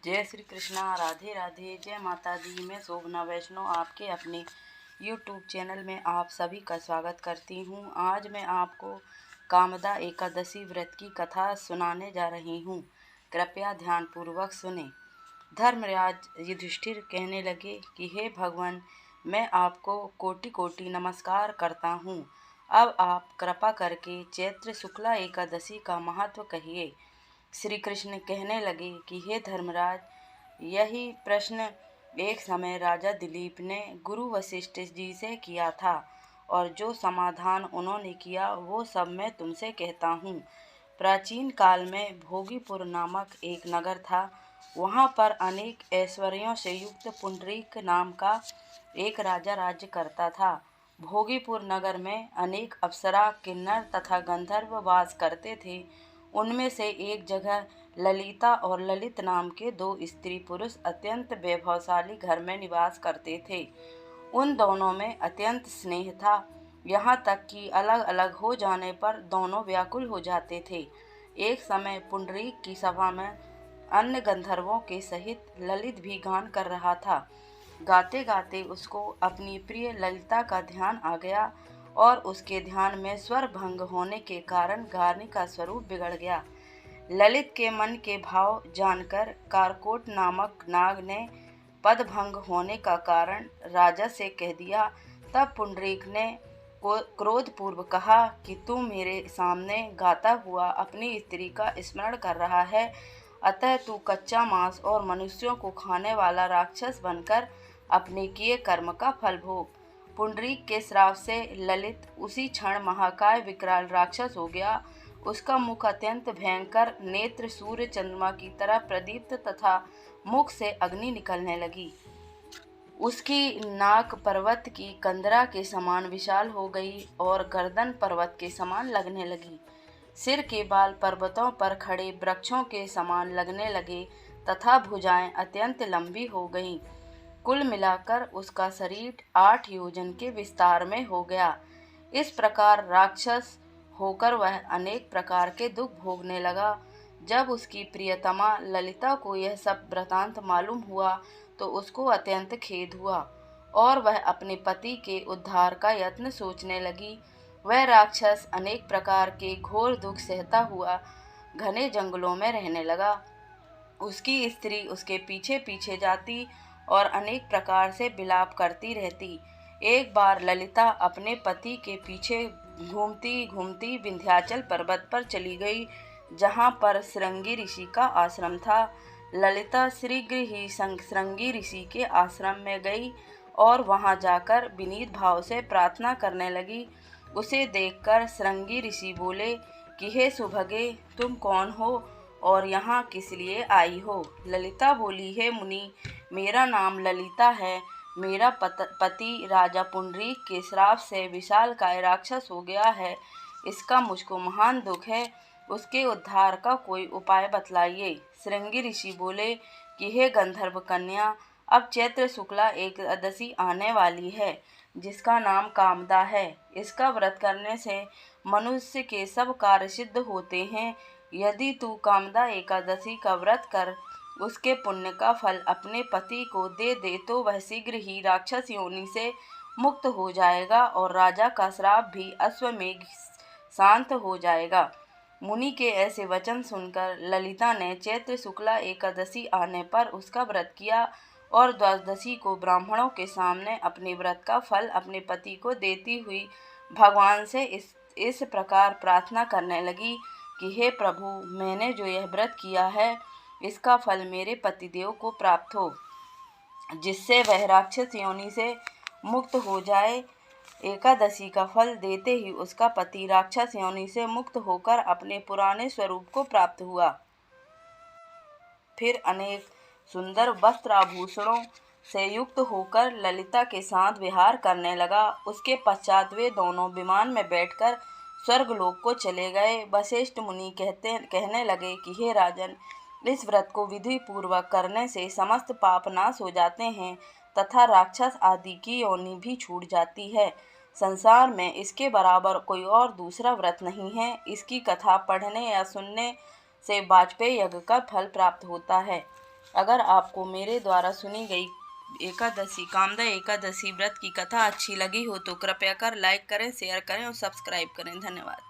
जय श्री कृष्णा, राधे राधे, जय माता दी। मैं शोभना वैष्णव आपके अपने YouTube चैनल में आप सभी का स्वागत करती हूँ। आज मैं आपको कामदा एकादशी व्रत की कथा सुनाने जा रही हूँ। कृपया ध्यानपूर्वक सुने। धर्मराज युधिष्ठिर कहने लगे कि हे भगवान, मैं आपको कोटि कोटि नमस्कार करता हूँ। अब आप कृपा करके चैत्र शुक्ला एकादशी का महत्व कहिए। श्री कृष्ण कहने लगे कि हे धर्मराज, यही प्रश्न एक समय राजा दिलीप ने गुरु वशिष्ठ जी से किया था, और जो समाधान उन्होंने किया वो सब मैं तुमसे कहता हूँ। प्राचीन काल में भोगीपुर नामक एक नगर था। वहाँ पर अनेक ऐश्वर्यों से युक्त पुंडरीक नाम का एक राजा राज्य करता था। भोगीपुर नगर में अनेक अप्सरा, किन्नर तथा गंधर्व वास करते थे। उनमें से एक जगह ललिता और ललित नाम के दो स्त्री पुरुष अत्यंत वैभवशाली घर में निवास करते थे। उन दोनों में अत्यंत स्नेह था, यहाँ तक कि अलग अलग हो जाने पर दोनों व्याकुल हो जाते थे। एक समय पुंडरीक की सभा में अन्य गंधर्वों के सहित ललित भी गान कर रहा था। गाते गाते उसको अपनी प्रिय ललिता का ध्यान आ गया, और उसके ध्यान में स्वर भंग होने के कारण गाने का स्वरूप बिगड़ गया। ललित के मन के भाव जानकर कारकोट नामक नाग ने पद भंग होने का कारण राजा से कह दिया। तब पुंडरीक ने क्रोधपूर्वक कहा कि तू मेरे सामने गाता हुआ अपनी स्त्री का स्मरण कर रहा है, अतः तू कच्चा मांस और मनुष्यों को खाने वाला राक्षस बनकर अपने किए कर्म का फल भोग। पुंडरीक के श्राप से ललित उसी क्षण महाकाय विकराल राक्षस हो गया। उसका मुख अत्यंत भयंकर, नेत्र सूर्य चंद्रमा की तरह प्रदीप्त तथा मुख से अग्नि निकलने लगी। उसकी नाक पर्वत की कंदरा के समान विशाल हो गई और गर्दन पर्वत के समान लगने लगी। सिर के बाल पर्वतों पर खड़े वृक्षों के समान लगने लगे तथा भुजाएं अत्यंत लंबी हो गईं। कुल मिलाकर उसका शरीर 8 योजन के विस्तार में हो गया। इस प्रकार राक्षस होकर वह अनेक प्रकार के दुख भोगने लगा। जब उसकी प्रियतमा ललिता को यह सब वृतांत मालूम हुआ तो उसको अत्यंत खेद हुआ, और वह अपने पति के उद्धार का यत्न सोचने लगी। वह राक्षस अनेक प्रकार के घोर दुख सहता हुआ घने जंगलों में रहने लगा। उसकी स्त्री उसके पीछे पीछे जाती और अनेक प्रकार से विलाप करती रहती। एक बार ललिता अपने पति के पीछे घूमती घूमती विंध्याचल पर्वत पर चली गई, जहाँ पर श्रृंगी ऋषि का आश्रम था। ललिता शीघ्र ही श्रृंगी ऋषि के आश्रम में गई और वहाँ जाकर विनीत भाव से प्रार्थना करने लगी। उसे देखकर श्रृंगी ऋषि बोले कि हे सुभगे, तुम कौन हो और यहाँ किस लिए आई हो? ललिता बोली, हे मुनि, मेरा नाम ललिता है। मेरा पति राजा पुंडरीक के श्राप से विशालकाय राक्षस हो गया है। इसका मुझको महान दुख है। उसके उद्धार का कोई उपाय बतलाइए। श्रृंगी ऋषि बोले कि हे गंधर्व कन्या, अब चैत्र शुक्ला एकादशी आने वाली है, जिसका नाम कामदा है। इसका व्रत करने से मनुष्य के सब कार्य सिद्ध होते हैं। यदि तू कामदा एकादशी का व्रत कर उसके पुण्य का फल अपने पति को दे दे तो वह शीघ्र ही राक्षस योनि से मुक्त हो जाएगा और राजा का श्राप भी अश्वमेघ शांत हो जाएगा। मुनि के ऐसे वचन सुनकर ललिता ने चैत्र शुक्ला एकादशी आने पर उसका व्रत किया और द्वादशी को ब्राह्मणों के सामने अपने व्रत का फल अपने पति को देती हुई भगवान से इस प्रकार प्रार्थना करने लगी कि हे प्रभु, मैंने जो यह व्रत किया है इसका फल मेरे पतिदेव को प्राप्त हो, जिससे वह राक्षस योनि से मुक्त हो जाए। एकादशी का फल देते ही उसका पति राक्षस योनि से मुक्त होकर अपने पुराने स्वरूप को प्राप्त हुआ। फिर अनेक सुंदर वस्त्र आभूषणों से युक्त होकर ललिता के साथ विहार करने लगा। उसके पश्चात वे दोनों विमान में बैठकर स्वर्गलोक को चले गए। वशिष्ठ मुनि कहने लगे कि हे राजन, इस व्रत को विधि पूर्वक करने से समस्त पाप नाश हो जाते हैं तथा राक्षस आदि की योनि भी छूट जाती है। संसार में इसके बराबर कोई और दूसरा व्रत नहीं है। इसकी कथा पढ़ने या सुनने से वाजपेय यज्ञ का फल प्राप्त होता है। अगर आपको मेरे द्वारा सुनी गई कामदा एकादशी व्रत की कथा अच्छी लगी हो तो कृपया कर लाइक करें, शेयर करें और सब्सक्राइब करें। धन्यवाद।